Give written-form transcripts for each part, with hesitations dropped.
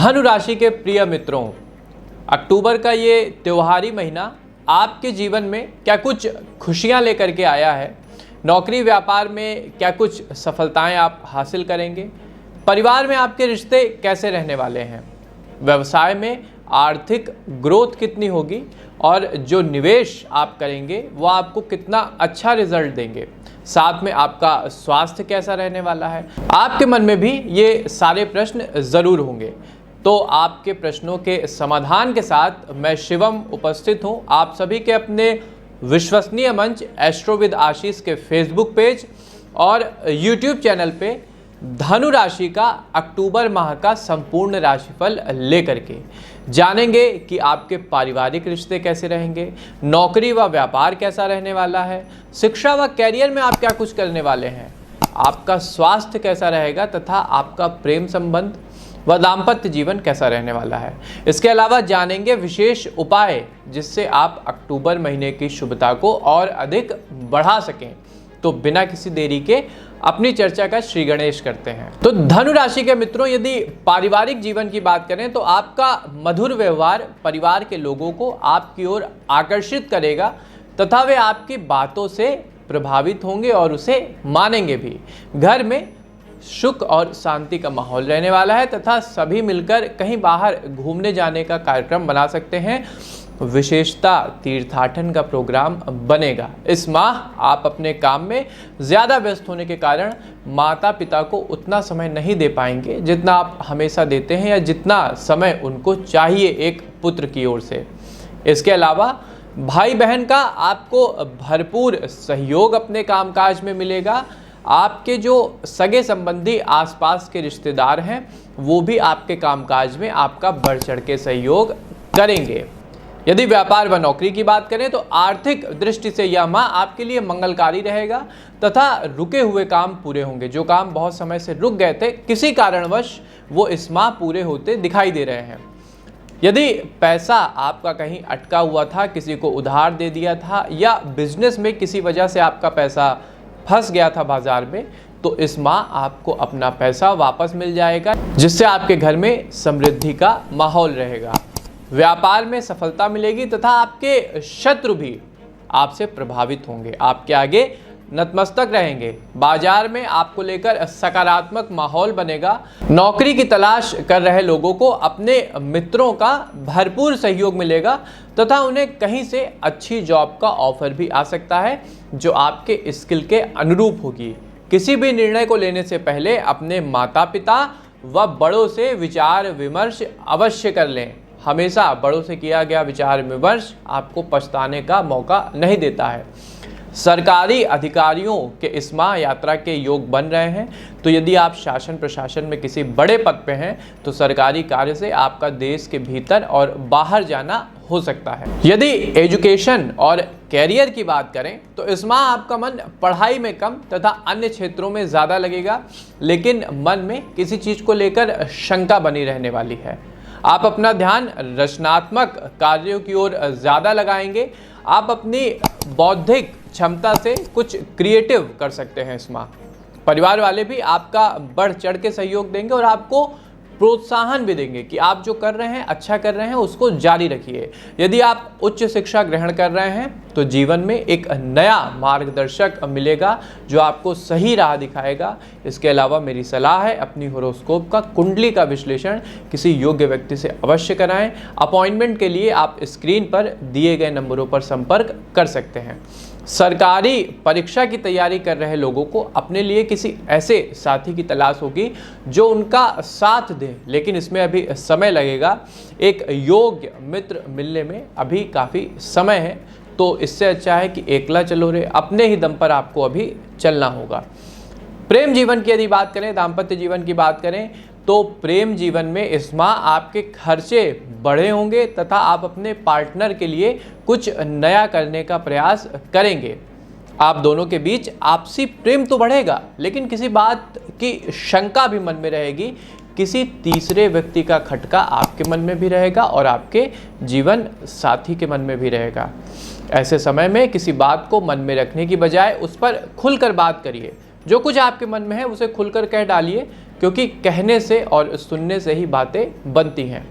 धनु राशि के प्रिय मित्रों, अक्टूबर का ये त्योहारी महीना आपके जीवन में क्या कुछ खुशियां लेकर के आया है। नौकरी व्यापार में क्या कुछ सफलताएं आप हासिल करेंगे। परिवार में आपके रिश्ते कैसे रहने वाले हैं। व्यवसाय में आर्थिक ग्रोथ कितनी होगी और जो निवेश आप करेंगे वो आपको कितना अच्छा रिजल्ट देंगे। साथ में आपका स्वास्थ्य कैसा रहने वाला है। आपके मन में भी ये सारे प्रश्न ज़रूर होंगे। तो आपके प्रश्नों के समाधान के साथ मैं शिवम उपस्थित हूँ आप सभी के अपने विश्वसनीय मंच एस्ट्रो विद आशीष के फेसबुक पेज और यूट्यूब चैनल पे धनु राशि का अक्टूबर माह का संपूर्ण राशिफल लेकर के जानेंगे कि आपके पारिवारिक रिश्ते कैसे रहेंगे, नौकरी व व्यापार कैसा रहने वाला है, शिक्षा व कैरियर में आप क्या कुछ करने वाले हैं, आपका स्वास्थ्य कैसा रहेगा तथा आपका प्रेम संबंध व दाम्पत्य जीवन कैसा रहने वाला है। इसके अलावा जानेंगे विशेष उपाय जिससे आप अक्टूबर महीने की शुभता को और अधिक बढ़ा सकें। तो बिना किसी देरी के अपनी चर्चा का श्री गणेश करते हैं। तो धनु राशि के मित्रों, यदि पारिवारिक जीवन की बात करें तो आपका मधुर व्यवहार परिवार के लोगों को आपकी ओर आकर्षित करेगा तथा वे आपकी बातों से प्रभावित होंगे और उसे मानेंगे भी। घर में सुख और शांति का माहौल रहने वाला है तथा सभी मिलकर कहीं बाहर घूमने जाने का कार्यक्रम बना सकते हैं। विशेषता तीर्थाटन का प्रोग्राम बनेगा। इस माह आप अपने काम में ज़्यादा व्यस्त होने के कारण माता पिता को उतना समय नहीं दे पाएंगे जितना आप हमेशा देते हैं या जितना समय उनको चाहिए एक पुत्र की ओर से। इसके अलावा भाई बहन का आपको भरपूर सहयोग अपने कामकाज में मिलेगा। आपके जो सगे संबंधी आसपास के रिश्तेदार हैं वो भी आपके कामकाज में आपका बढ़ चढ़ के सहयोग करेंगे। यदि व्यापार व नौकरी की बात करें तो आर्थिक दृष्टि से यह माह आपके लिए मंगलकारी रहेगा तथा रुके हुए काम पूरे होंगे। जो काम बहुत समय से रुक गए थे किसी कारणवश वो इस माह पूरे होते दिखाई दे रहे हैं। यदि पैसा आपका कहीं अटका हुआ था, किसी को उधार दे दिया था या बिजनेस में किसी वजह से आपका पैसा फंस गया था बाजार में, तो इस माह आपको अपना पैसा वापस मिल जाएगा जिससे आपके घर में समृद्धि का माहौल रहेगा। व्यापार में सफलता मिलेगी तथा आपके शत्रु भी आपसे प्रभावित होंगे, आपके आगे नतमस्तक रहेंगे। बाजार में आपको लेकर सकारात्मक माहौल बनेगा। नौकरी की तलाश कर रहे लोगों को अपने मित्रों का भरपूर सहयोग मिलेगा तथा उन्हें कहीं से अच्छी जॉब का ऑफर भी आ सकता है जो आपके स्किल के अनुरूप होगी। किसी भी निर्णय को लेने से पहले अपने माता पिता व बड़ों से विचार विमर्श अवश्य कर लें। हमेशा बड़ों से किया गया विचार विमर्श आपको पछताने का मौका नहीं देता है। सरकारी अधिकारियों के इस माह यात्रा के योग बन रहे हैं, तो यदि आप शासन प्रशासन में किसी बड़े पद पे हैं तो सरकारी कार्य से आपका देश के भीतर और बाहर जाना हो सकता है। यदि एजुकेशन और कैरियर की बात करें तो इस माह आपका मन पढ़ाई में कम तथा अन्य क्षेत्रों में ज़्यादा लगेगा, लेकिन मन में किसी चीज़ को लेकर शंका बनी रहने वाली है। आप अपना ध्यान रचनात्मक कार्यों की ओर ज़्यादा लगाएंगे। आप अपनी बौद्धिक क्षमता से कुछ क्रिएटिव कर सकते हैं इस माह। परिवार वाले भी आपका बढ़ चढ़ के सहयोग देंगे और आपको प्रोत्साहन भी देंगे कि आप जो कर रहे हैं अच्छा कर रहे हैं उसको जारी रखिए। यदि आप उच्च शिक्षा ग्रहण कर रहे हैं तो जीवन में एक नया मार्गदर्शक मिलेगा जो आपको सही राह दिखाएगा। इसके अलावा मेरी सलाह है अपनी होरोस्कोप का कुंडली का विश्लेषण किसी योग्य व्यक्ति से अवश्य कराएं। अपॉइंटमेंट के लिए आप स्क्रीन पर दिए गए नंबरों पर संपर्क कर सकते हैं। सरकारी परीक्षा की तैयारी कर रहे लोगों को अपने लिए किसी ऐसे साथी की तलाश होगी जो उनका साथ दे, लेकिन इसमें अभी समय लगेगा। एक योग्य मित्र मिलने में अभी काफ़ी समय है, तो इससे अच्छा है कि एकला चलो रे, अपने ही दम पर आपको अभी चलना होगा। प्रेम जीवन की यदि बात करें, दाम्पत्य जीवन की बात करें तो प्रेम जीवन में इस माह आपके खर्चे बढ़े होंगे तथा आप अपने पार्टनर के लिए कुछ नया करने का प्रयास करेंगे। आप दोनों के बीच आपसी प्रेम तो बढ़ेगा, लेकिन किसी बात की शंका भी मन में रहेगी। किसी तीसरे व्यक्ति का खटका आपके मन में भी रहेगा और आपके जीवन साथी के मन में भी रहेगा। ऐसे समय में किसी बात को मन में रखने की बजाय उस पर खुलकर बात करिए। जो कुछ आपके मन में है उसे खुलकर कह डालिए, क्योंकि कहने से और सुनने से ही बातें बनती हैं।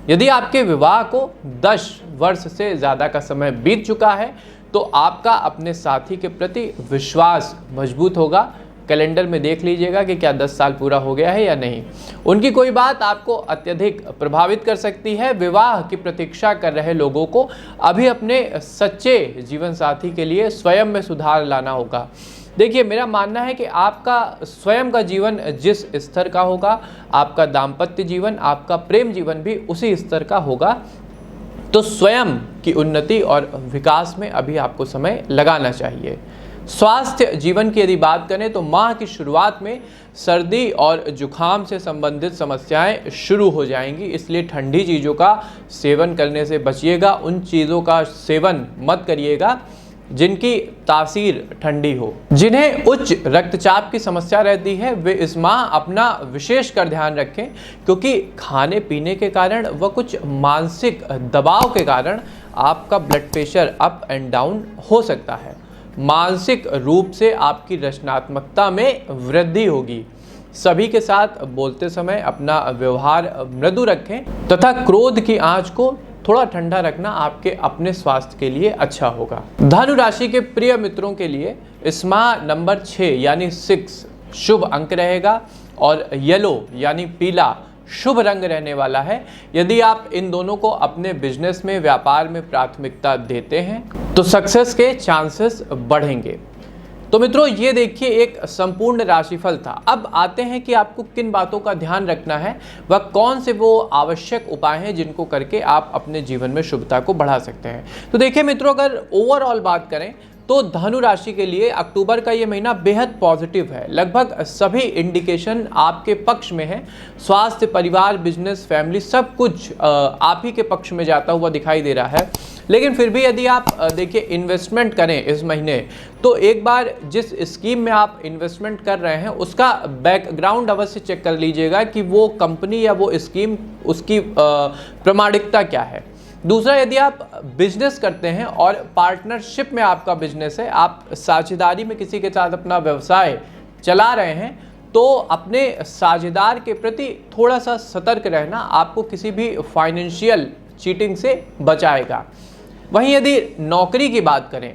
यदि आपके विवाह को 10 वर्ष से ज़्यादा का समय बीत चुका है तो आपका अपने साथी के प्रति विश्वास मजबूत होगा। कैलेंडर में देख लीजिएगा कि क्या 10 साल पूरा हो गया है या नहीं। उनकी कोई बात आपको अत्यधिक प्रभावित कर सकती है। विवाह की प्रतीक्षा कर रहे लोगों को अभी अपने सच्चे जीवन साथी के लिए स्वयं में सुधार लाना होगा। देखिए, मेरा मानना है कि आपका स्वयं का जीवन जिस स्तर का होगा, आपका दाम्पत्य जीवन, आपका प्रेम जीवन भी उसी स्तर का होगा। तो स्वयं की उन्नति और विकास में अभी आपको समय लगाना चाहिए। स्वास्थ्य जीवन की यदि बात करें तो माह की शुरुआत में सर्दी और जुखाम से संबंधित समस्याएं शुरू हो जाएंगी, इसलिए ठंडी चीज़ों का सेवन करने से बचिएगा। उन चीज़ों का सेवन मत करिएगा जिनकी तासीर ठंडी हो। जिन्हें उच्च रक्तचाप की समस्या रहती है वे इस माह अपना विशेष कर ध्यान रखें, क्योंकि खाने पीने के कारण व कुछ मानसिक दबाव के कारण आपका blood pressure up and down हो सकता है। मानसिक रूप से आपकी रचनात्मकता में वृद्धि होगी। सभी के साथ बोलते समय अपना व्यवहार मृदु रखें तथा क्रोध की आंच को थोड़ा ठंडा रखना आपके अपने स्वास्थ्य के लिए अच्छा होगा। धनु राशि के प्रिय मित्रों के लिए इस माह नंबर 6 यानी 6 शुभ अंक रहेगा और येलो यानी पीला शुभ रंग रहने वाला है। यदि आप इन दोनों को अपने बिजनेस में, व्यापार में प्राथमिकता देते हैं तो सक्सेस के चांसेस बढ़ेंगे। तो मित्रों, ये देखिए एक संपूर्ण राशिफल था। अब आते हैं कि आपको किन बातों का ध्यान रखना है व कौन से वो आवश्यक उपाय हैं जिनको करके आप अपने जीवन में शुभता को बढ़ा सकते हैं। तो देखिए मित्रों, अगर ओवरऑल बात करें तो धनु राशि के लिए अक्टूबर का ये महीना बेहद पॉजिटिव है। लगभग सभी इंडिकेशन आपके पक्ष में है। स्वास्थ्य, परिवार, बिजनेस, फैमिली सब कुछ आप ही के पक्ष में जाता हुआ दिखाई दे रहा है। लेकिन फिर भी यदि आप देखिए इन्वेस्टमेंट करें इस महीने तो एक बार जिस स्कीम में आप इन्वेस्टमेंट कर रहे हैं उसका बैकग्राउंड अवश्य चेक कर लीजिएगा कि वो कंपनी या वो स्कीम, उसकी प्रामाणिकता क्या है। दूसरा, यदि आप बिजनेस करते हैं और पार्टनरशिप में आपका बिजनेस है, आप साझेदारी में किसी के साथ अपना व्यवसाय चला रहे हैं, तो अपने साझेदार के प्रति थोड़ा सा सतर्क रहना आपको किसी भी फाइनेंशियल चीटिंग से बचाएगा। वहीं यदि नौकरी की बात करें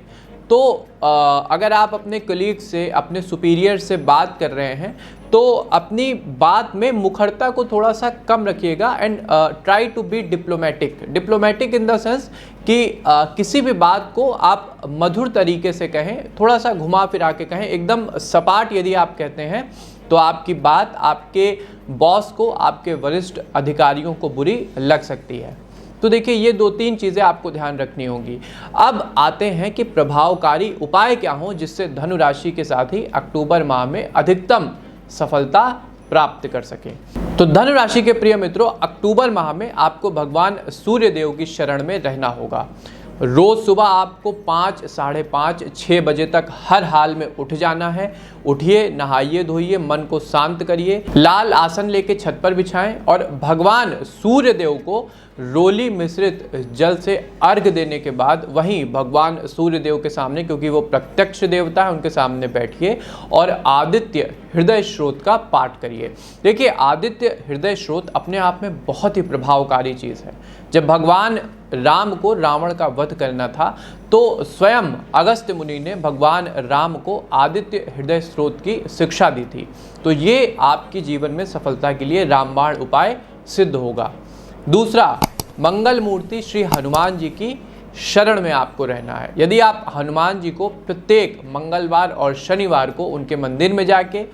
तो अगर आप अपने कलीग से, अपने सुपीरियर से बात कर रहे हैं तो अपनी बात में मुखरता को थोड़ा सा कम रखिएगा and try to be diplomatic in the sense कि किसी भी बात को आप मधुर तरीके से कहें, थोड़ा सा घुमा फिरा के कहें। एकदम सपाट यदि आप कहते हैं तो आपकी बात आपके बॉस को, आपके वरिष्ठ अधिकारियों को बुरी लग सकती है। तो देखिए, ये 2-3 चीज़ें आपको ध्यान रखनी होंगी। अब आते हैं कि प्रभावकारी उपाय क्या हों जिससे धनु राशि के साथ ही अक्टूबर माह में अधिकतम सफलता प्राप्त कर सकें। तो धनु राशि के प्रिय मित्रों, अक्टूबर माह में आपको भगवान सूर्य देव की शरण में रहना होगा। रोज़ सुबह आपको 5, साढ़े 5, 6 बजे तक हर हाल में उठ जाना है। उठिए, नहाइए धोइए, मन को शांत करिए, लाल आसन लेके छत पर बिछाएं और भगवान सूर्य देव को रोली मिश्रित जल से अर्घ देने के बाद वहीं भगवान सूर्य देव के सामने, क्योंकि वो प्रत्यक्ष देवता है, उनके सामने बैठिए और आदित्य हृदय स्रोत का पाठ करिए। देखिए, आदित्य हृदय स्रोत अपने आप में बहुत ही प्रभावकारी चीज़ है। जब भगवान राम को रावण का वध करना था तो स्वयं अगस्त्य मुनि ने भगवान राम को आदित्य हृदय स्रोत की शिक्षा दी थी। तो ये आपकी जीवन में सफलता के लिए रामबाण उपाय सिद्ध होगा। दूसरा, मंगल मूर्ति श्री हनुमान जी की शरण में आपको रहना है। यदि आप हनुमान जी को प्रत्येक मंगलवार और शनिवार को उनके मंदिर में जाके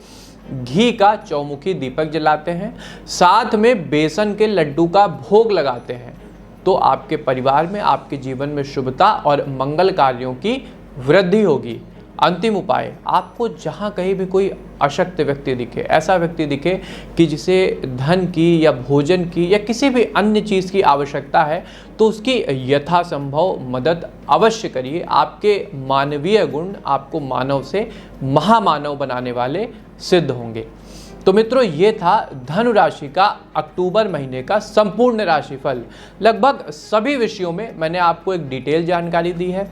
घी का चौमुखी दीपक जलाते हैं, साथ में बेसन के लड्डू का भोग लगाते हैं, तो आपके परिवार में, आपके जीवन में शुभता और मंगल कार्यों की वृद्धि होगी। अंतिम उपाय, आपको जहाँ कहीं भी कोई अशक्त व्यक्ति दिखे, ऐसा व्यक्ति दिखे कि जिसे धन की या भोजन की या किसी भी अन्य चीज़ की आवश्यकता है, तो उसकी यथासंभव मदद अवश्य करिए। आपके मानवीय गुण आपको मानव से महामानव बनाने वाले सिद्ध होंगे। तो मित्रों, ये था धनु राशि का अक्टूबर महीने का संपूर्ण राशिफल। लगभग सभी विषयों में मैंने आपको एक डिटेल जानकारी दी है।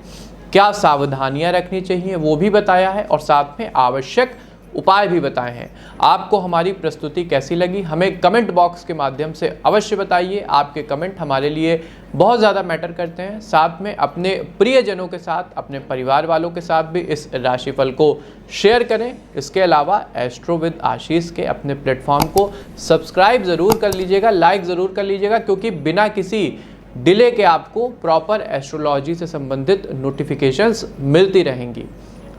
क्या सावधानियां रखनी चाहिए वो भी बताया है और साथ में आवश्यक उपाय भी बताए हैं। आपको हमारी प्रस्तुति कैसी लगी हमें कमेंट बॉक्स के माध्यम से अवश्य बताइए। आपके कमेंट हमारे लिए बहुत ज़्यादा मैटर करते हैं। साथ में अपने प्रियजनों के साथ, अपने परिवार वालों के साथ भी इस राशिफल को शेयर करें। इसके अलावा एस्ट्रो विद आशीष के अपने प्लेटफॉर्म को सब्सक्राइब ज़रूर कर लीजिएगा, लाइक ज़रूर कर लीजिएगा, क्योंकि बिना किसी डिले के आपको प्रॉपर एस्ट्रोलॉजी से संबंधित नोटिफिकेशंस मिलती रहेंगी।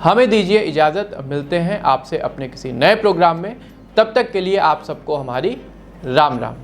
हमें दीजिए इजाज़त, मिलते हैं आपसे अपने किसी नए प्रोग्राम में। तब तक के लिए आप सबको हमारी राम राम।